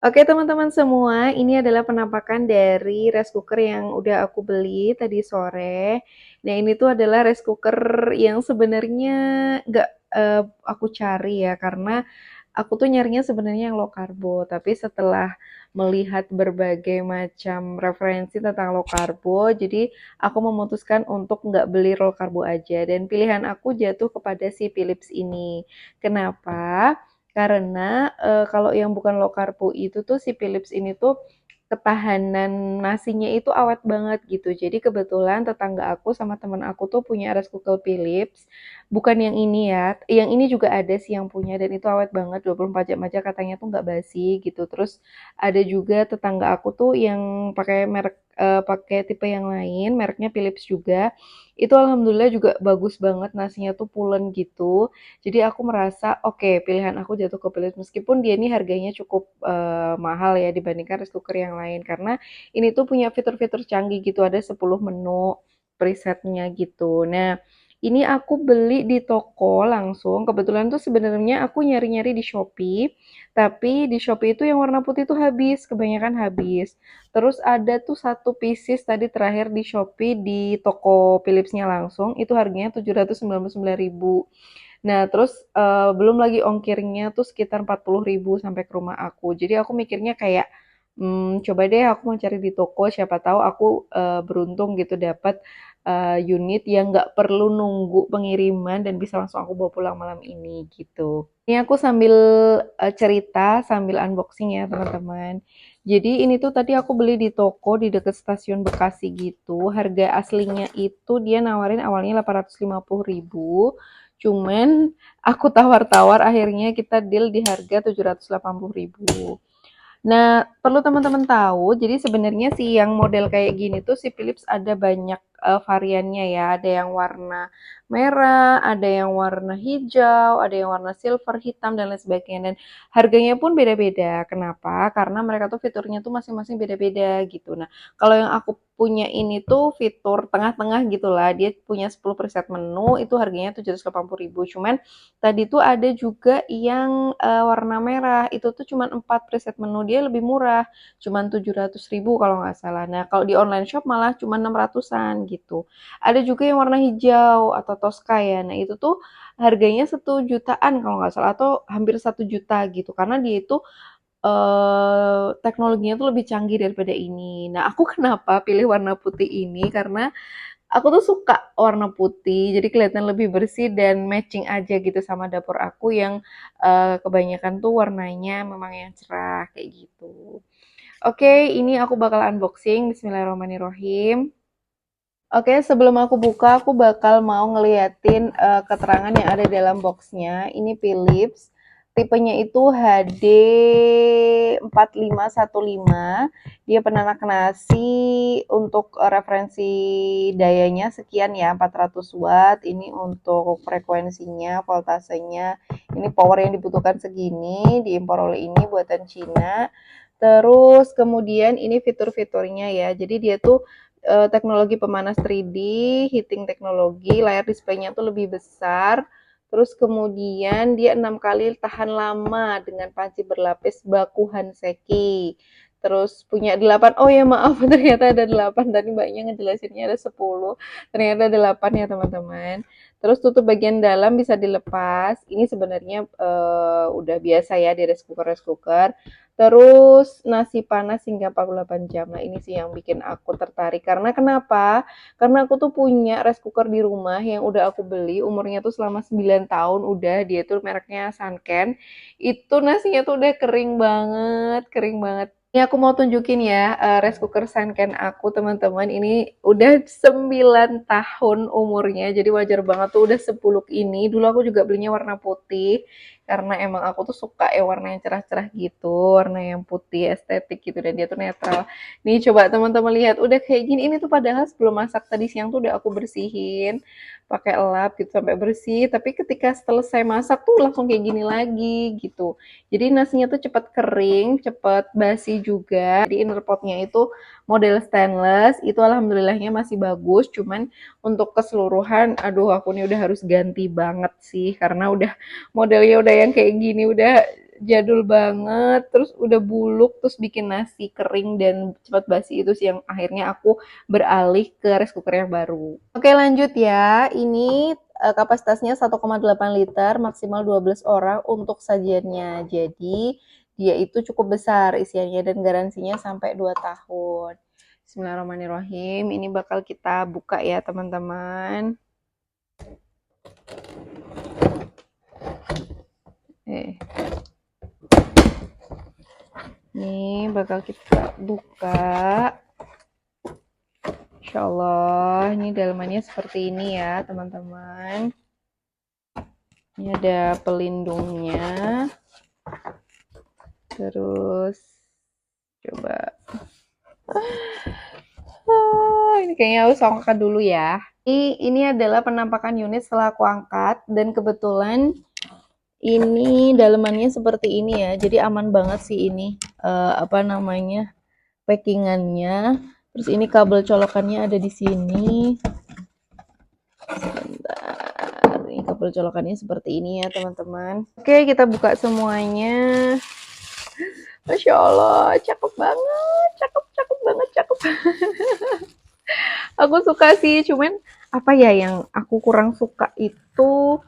Oke teman-teman semua, ini adalah penampakan dari rice cooker yang udah aku beli tadi sore. Nah ini tuh adalah rice cooker yang sebenarnya nggak aku cari ya, karena aku tuh nyarinya sebenarnya yang low karbo. Tapi setelah melihat berbagai macam referensi tentang low karbo, jadi aku memutuskan untuk nggak beli low karbo aja. Dan pilihan aku jatuh kepada si Philips ini. Kenapa? Karena, kalau yang bukan low karbo itu tuh si Philips ini tuh ketahanan nasinya itu awet banget gitu. Jadi kebetulan tetangga aku sama temen aku tuh punya rice cooker Philips, bukan yang ini ya, yang ini juga ada sih yang punya dan itu awet banget 24 jam aja katanya tuh nggak basi gitu. Terus ada juga tetangga aku tuh yang pakai merek pakai tipe yang lain, mereknya Philips juga, itu alhamdulillah juga bagus banget, nasinya tuh pulen gitu. Jadi aku merasa, oke, pilihan aku jatuh ke Philips meskipun dia ini harganya cukup mahal ya dibandingkan rice cooker yang lain karena ini tuh punya fitur-fitur canggih gitu, ada 10 menu presetnya gitu. Nah, ini aku beli di toko langsung. Kebetulan tuh sebenarnya aku nyari-nyari di Shopee, tapi di Shopee itu yang warna putih tuh habis, kebanyakan habis. Terus ada tuh satu pieces tadi terakhir di Shopee di toko Philipsnya langsung, itu harganya 799.000. Nah, terus, belum lagi ongkirnya tuh sekitar 40.000 sampai ke rumah aku. Jadi aku mikirnya kayak, coba deh aku mau cari di toko, siapa tahu aku, beruntung gitu dapat, unit yang nggak perlu nunggu pengiriman dan bisa langsung aku bawa pulang malam ini, gitu. Ini aku sambil, cerita, sambil unboxing ya teman-teman. Jadi ini tuh tadi aku beli di toko di dekat stasiun Bekasi gitu, harga aslinya itu dia nawarin awalnya 850.000, cuman aku tawar-tawar akhirnya kita deal di harga 780.000. Nah, perlu teman-teman tahu, jadi sebenarnya sih yang model kayak gini tuh si Philips ada banyak variannya ya. Ada yang warna merah, ada yang warna hijau, ada yang warna silver, hitam dan lain sebagainya. Dan harganya pun beda-beda. Kenapa? Karena mereka tuh fiturnya tuh masing-masing beda-beda gitu. Nah, kalau yang aku punya ini tuh fitur tengah-tengah gitulah. Dia punya 10 preset menu, itu harganya 780.000. Cuman tadi tuh ada juga yang warna merah, itu tuh cuman 4 preset menu, dia lebih murah, cuman 700.000 kalau nggak salah. Nah, kalau di online shop malah cuma 600-an gitu. Ada juga yang warna hijau atau Tosca ya. Nah, itu tuh harganya 1 jutaan kalau nggak salah atau hampir 1 juta gitu. Karena dia itu teknologinya tuh lebih canggih daripada ini. Nah, aku kenapa pilih warna putih ini karena aku tuh suka warna putih, jadi kelihatan lebih bersih dan matching aja gitu sama dapur aku yang kebanyakan tuh warnanya memang yang cerah kayak gitu. Oke, ini aku bakal unboxing. Bismillahirrahmanirrahim. Oke, sebelum aku buka, aku bakal mau ngeliatin keterangan yang ada dalam boxnya. Ini Philips, tipenya itu HD4515. Dia penanak nasi untuk referensi dayanya sekian ya, 400 watt. Ini untuk frekuensinya, voltasenya. Ini power yang dibutuhkan segini, diimpor oleh ini buatan Cina. Terus kemudian ini fitur-fiturnya ya. Jadi dia tuh teknologi pemanas 3D, heating teknologi, layar displaynya tuh lebih besar. Terus kemudian dia 6 kali tahan lama dengan panci berlapis baku Hanseki. Terus punya 8, oh ya maaf ternyata ada 8, tadi mbaknya ngejelasinnya ada 10, ternyata ada 8 ya teman-teman. Terus tutup bagian dalam bisa dilepas, ini sebenarnya udah biasa ya di rice cooker. Terus nasi panas hingga 48 jam. Nah, ini sih yang bikin aku tertarik. Karena kenapa? Karena aku tuh punya rice cooker di rumah yang udah aku beli, umurnya tuh selama 9 tahun udah, dia tuh mereknya Sanken. Itu nasinya tuh udah kering banget, kering banget. Ini aku mau tunjukin ya, rice cooker Sanken aku teman-teman. Ini udah 9 tahun umurnya, jadi wajar banget tuh udah sepuluk ini. Dulu aku juga belinya warna putih, karena emang aku tuh suka ya warna yang cerah-cerah gitu, warna yang putih estetik gitu dan dia tuh netral. Nih coba teman-teman lihat, udah kayak gini. Ini tuh padahal sebelum masak tadi siang tuh udah aku bersihin pakai lap gitu sampai bersih, tapi ketika selesai masak tuh langsung kayak gini lagi gitu. Jadi nasinya tuh cepat kering, cepat basi juga. Di inner potnya itu model stainless, itu alhamdulillahnya masih bagus, cuman untuk keseluruhan aduh aku nih udah harus ganti banget sih karena udah modelnya udah yang kayak gini, udah jadul banget, terus udah buluk, terus bikin nasi kering dan cepat basi. Itu sih yang akhirnya aku beralih ke rice cooker yang baru. Oke, lanjut ya. Ini kapasitasnya 1,8 liter, maksimal 12 orang untuk sajiannya. Jadi dia itu cukup besar isiannya dan garansinya sampai 2 tahun. Bismillahirrahmanirrahim. Ini bakal kita buka ya, teman-teman. Ini bakal kita buka. Insya Allah, ini dalamannya seperti ini ya, teman-teman. Ini ada pelindungnya. Terus, coba. Ini kayaknya harus aku angkat dulu ya. Ini adalah penampakan unit setelah aku angkat. Dan kebetulan ini dalamannya seperti ini ya. Jadi aman banget sih ini. Packingannya. Terus ini kabel colokannya ada di sini. Sebentar. Ini kabel colokannya seperti ini ya, teman-teman. Oke, kita buka semuanya. Masya Allah, cakep banget, cakep banget, cakep. Aku suka sih, cuman apa ya yang aku kurang suka itu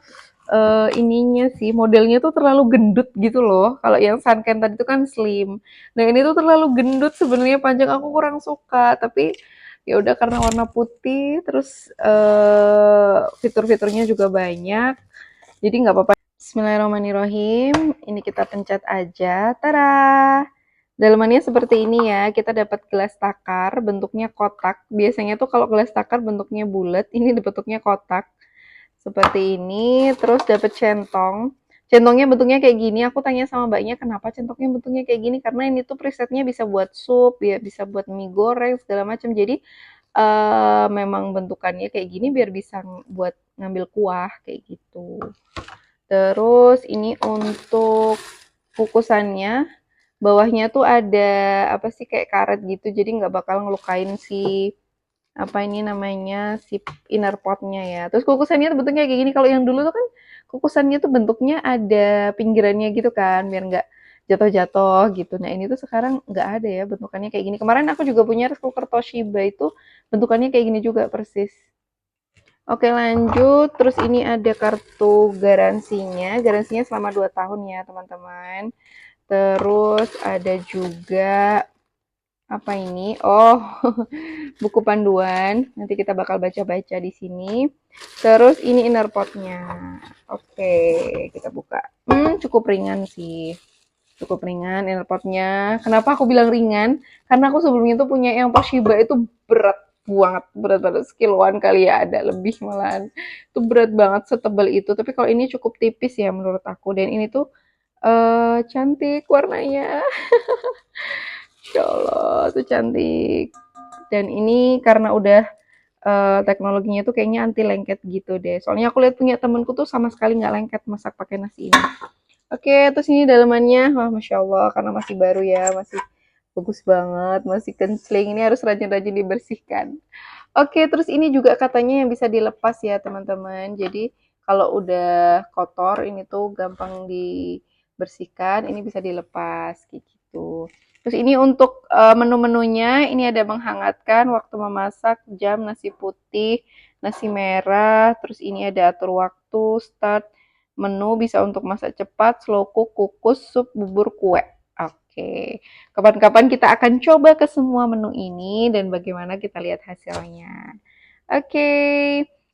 ininya sih, modelnya tuh terlalu gendut gitu loh. Kalau yang Sunken tadi itu kan slim. Nah, ini tuh terlalu gendut sebenarnya, panjang aku kurang suka, tapi ya udah karena warna putih, terus fitur-fiturnya juga banyak. Jadi nggak apa-apa. Bismillahirrahmanirrahim. Ini kita pencet aja. Tada! Dalamannya seperti ini ya. Kita dapat gelas takar, bentuknya kotak. Biasanya tuh kalau gelas takar bentuknya bulat, ini bentuknya kotak. Seperti ini. Terus dapat centong. Centongnya bentuknya kayak gini. Aku tanya sama mbaknya kenapa centongnya bentuknya kayak gini. Karena ini tuh presetnya bisa buat sup, ya bisa buat mie goreng segala macam. Jadi memang bentukannya kayak gini biar bisa buat ngambil kuah kayak gitu. Terus ini untuk kukusannya, bawahnya tuh ada apa sih kayak karet gitu, jadi nggak bakal ngelukain si apa ini namanya si inner potnya ya. Terus kukusannya tuh bentuknya kayak gini. Kalau yang dulu tuh kan kukusannya tuh bentuknya ada pinggirannya gitu kan, biar nggak jatuh-jatuh gitu. Nah ini tuh sekarang nggak ada ya bentukannya kayak gini. Kemarin aku juga punya rice cooker Toshiba itu bentukannya kayak gini juga persis. Oke lanjut, terus ini ada kartu garansinya selama 2 tahun ya teman-teman. Terus ada juga apa ini? Oh, buku panduan. Nanti kita bakal baca-baca di sini. Terus ini inner potnya. Oke, kita buka. Cukup ringan sih. Cukup ringan inner potnya. Kenapa aku bilang ringan? Karena aku sebelumnya tuh punya yang Toshiba itu berat banget sekiloan kali ya, ada lebih malahan. Itu berat banget setebal itu. Tapi kalau ini cukup tipis ya menurut aku. Dan ini tuh cantik warnanya. Insya Allah tuh cantik. Dan ini karena udah teknologinya tuh kayaknya anti lengket gitu deh. Soalnya aku lihat punya temenku tuh sama sekali nggak lengket masak pakai nasi ini. Oke, terus ini dalamannya, wah masya Allah karena masih baru ya, masih bagus banget, masih kencling. Ini harus rajin-rajin dibersihkan. Oke, terus ini juga katanya yang bisa dilepas ya teman-teman. Jadi kalau udah kotor ini tuh gampang dibersihkan, ini bisa dilepas kayak gitu. Terus ini untuk menu-menunya, ini ada menghangatkan, waktu memasak, jam, nasi putih, nasi merah, terus ini ada atur waktu, start, menu bisa untuk masak cepat, slow cook, kukus, sup, bubur, kue. Oke, kapan-kapan kita akan coba ke semua menu ini dan bagaimana kita lihat hasilnya. Oke.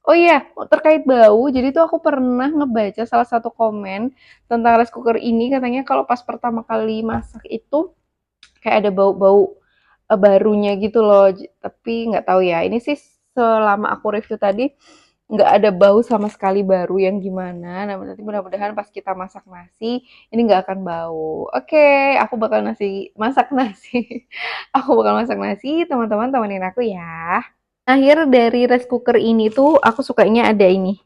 Oh iya, terkait bau, jadi tuh aku pernah ngebaca salah satu komen tentang rice cooker ini katanya kalau pas pertama kali masak itu kayak ada bau-bau barunya gitu loh. Tapi nggak tahu ya. Ini sih selama aku review tadi nggak ada bau sama sekali baru yang gimana. Nah, nanti mudah-mudahan pas kita masak nasi ini nggak akan bau. Oke, aku bakal masak nasi. Aku bakal masak nasi, teman-teman temenin aku ya. Akhir dari rice cooker ini tuh aku sukanya ada ini.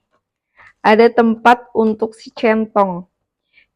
Ada tempat untuk si centong.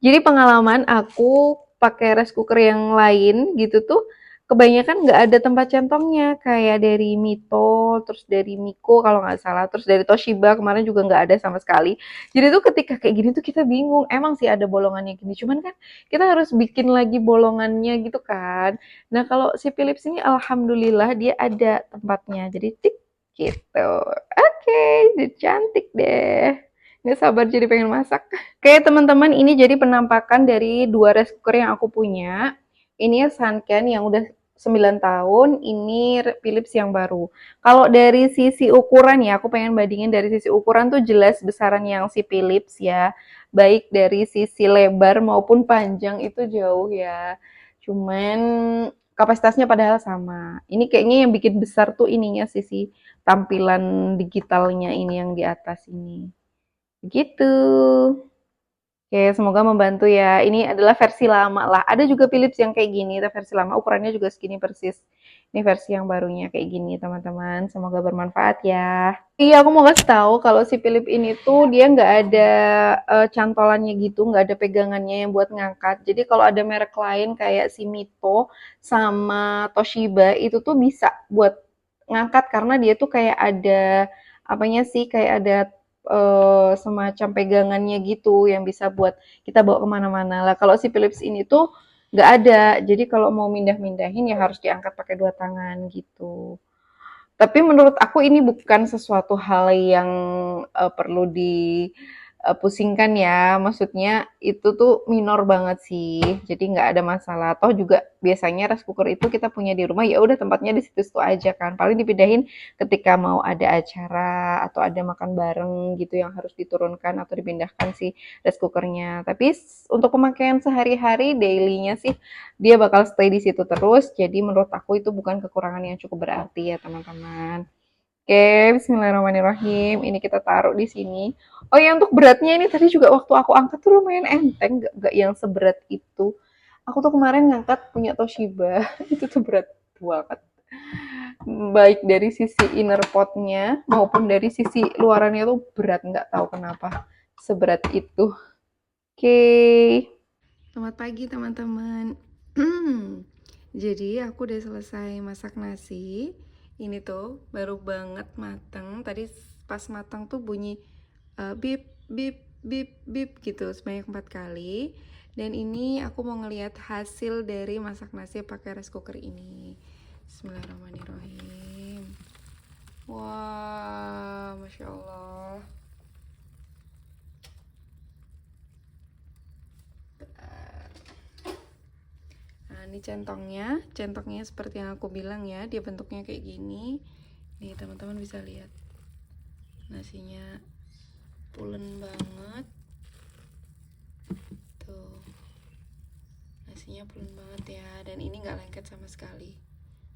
Jadi pengalaman aku pakai rice cooker yang lain gitu tuh kebanyakan nggak ada tempat centongnya, kayak dari Mito, terus dari Miko kalau nggak salah, terus dari Toshiba kemarin juga nggak ada sama sekali. Jadi tuh ketika kayak gini tuh kita bingung, emang sih ada bolongannya gini, cuman kan kita harus bikin lagi bolongannya gitu kan. Nah kalau si Philips ini alhamdulillah dia ada tempatnya, jadi tik gitu. Oke, jadi cantik deh. Nggak sabar jadi pengen masak. Oke teman-teman, ini jadi penampakan dari dua rice cooker yang aku punya. Ini Sanken yang udah 9 tahun, ini Philips yang baru. Kalau dari sisi ukuran ya, aku pengen bandingin dari sisi ukuran tuh jelas besaran yang si Philips ya. Baik dari sisi lebar maupun panjang itu jauh ya. Cuman kapasitasnya padahal sama. Ini kayaknya yang bikin besar tuh ininya sisi tampilan digitalnya ini yang di atas ini. Gitu. Oke, semoga membantu ya. Ini adalah versi lama lah. Ada juga Philips yang kayak gini, tapi versi lama ukurannya juga segini persis. Ini versi yang barunya kayak gini, teman-teman. Semoga bermanfaat ya. Iya, aku mau kasih tahu kalau si Philips ini tuh dia nggak ada cantolannya gitu, nggak ada pegangannya yang buat ngangkat. Jadi kalau ada merek lain kayak si Mito sama Toshiba itu tuh bisa buat ngangkat karena dia tuh kayak ada apanya sih, kayak ada semacam pegangannya gitu yang bisa buat kita bawa kemana-mana. Lah kalau si Philips ini tuh nggak ada. Jadi kalau mau mindah-mindahin ya harus diangkat pakai dua tangan gitu. Tapi menurut aku ini bukan sesuatu hal yang perlu dipusingkan ya. Maksudnya itu tuh minor banget sih. Jadi nggak ada masalah. Toh juga biasanya rice cooker itu kita punya di rumah ya udah tempatnya di situ-situ aja kan. Paling dipindahin ketika mau ada acara atau ada makan bareng gitu yang harus diturunkan atau dipindahkan si rice cookernya. Tapi untuk pemakaian sehari-hari dailynya sih dia bakal stay di situ terus. Jadi menurut aku itu bukan kekurangan yang cukup berarti ya teman-teman. Oke, bismillahirrahmanirrahim. Ini kita taruh di sini. Oh ya untuk beratnya ini tadi juga waktu aku angkat tuh lumayan enteng, gak yang seberat itu. Aku tuh kemarin ngangkat punya Toshiba, itu tuh berat banget. Baik dari sisi inner potnya maupun dari sisi luarannya tuh berat, nggak tahu kenapa seberat itu. Oke. Selamat pagi teman-teman. Jadi aku udah selesai masak nasi. Ini tuh baru banget mateng. Tadi pas matang tuh bunyi bip bip bip bip gitu sebanyak 4 kali. Dan ini aku mau ngeliat hasil dari masak nasi pakai rice cooker ini. Bismillahirrahmanirrahim. Wah, masya Allah. Nah, ini centongnya seperti yang aku bilang ya, dia bentuknya kayak gini. Nih teman-teman bisa lihat, nasinya pulen banget. Tuh, nasinya pulen banget ya, dan ini nggak lengket sama sekali.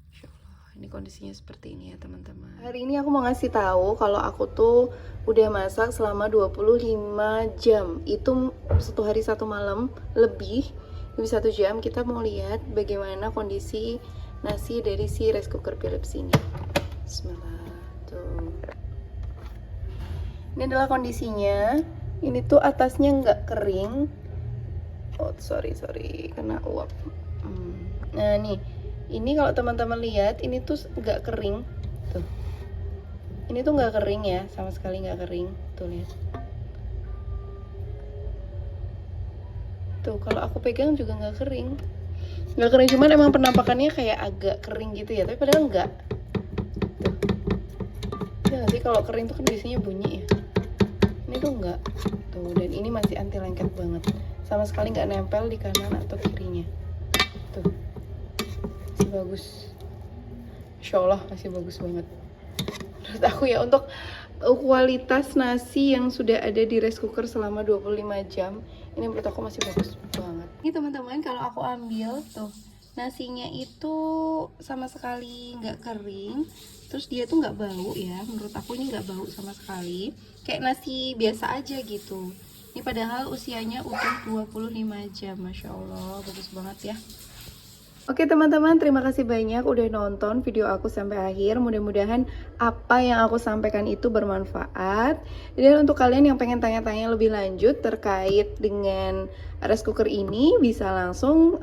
Masya Allah, ini kondisinya seperti ini ya teman-teman. Hari ini aku mau ngasih tahu kalau aku tuh udah masak selama 25 jam. Itu 1 hari 1 malam lebih. Lebih 1 jam kita mau lihat bagaimana kondisi nasi dari si rice cooker Philips ini. Bismillah. Tuh. Ini adalah kondisinya. Ini tuh atasnya nggak kering. Oh sorry karena uap. Nah nih, ini kalau teman-teman lihat ini tuh nggak kering. Tuh. Ini tuh nggak kering ya, sama sekali nggak kering. Tuh lihat. Tuh kalau aku pegang juga nggak kering, cuman emang penampakannya kayak agak kering gitu ya, tapi padahal enggak. Tuh ya, nanti kalau kering tuh kan biasanya bunyi ya, ini tuh enggak. Tuh, dan ini masih anti lengket banget, sama sekali nggak nempel di kanan atau kirinya. Tuh masih bagus, Masya Allah masih bagus banget menurut aku ya. Untuk kualitas nasi yang sudah ada di rice cooker selama 25 jam ini menurut aku masih bagus banget. Ini teman-teman kalau aku ambil tuh nasinya itu sama sekali nggak kering, terus dia tuh nggak bau ya, menurut aku ini nggak bau sama sekali, kayak nasi biasa aja gitu. Ini padahal usianya udah 25 jam, Masya Allah bagus banget ya. Oke teman-teman, terima kasih banyak udah nonton video aku sampai akhir. Mudah-mudahan apa yang aku sampaikan itu bermanfaat. Dan untuk kalian yang pengen tanya-tanya lebih lanjut terkait dengan rice cooker ini, bisa langsung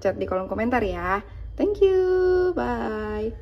chat di kolom komentar ya. Thank you, bye.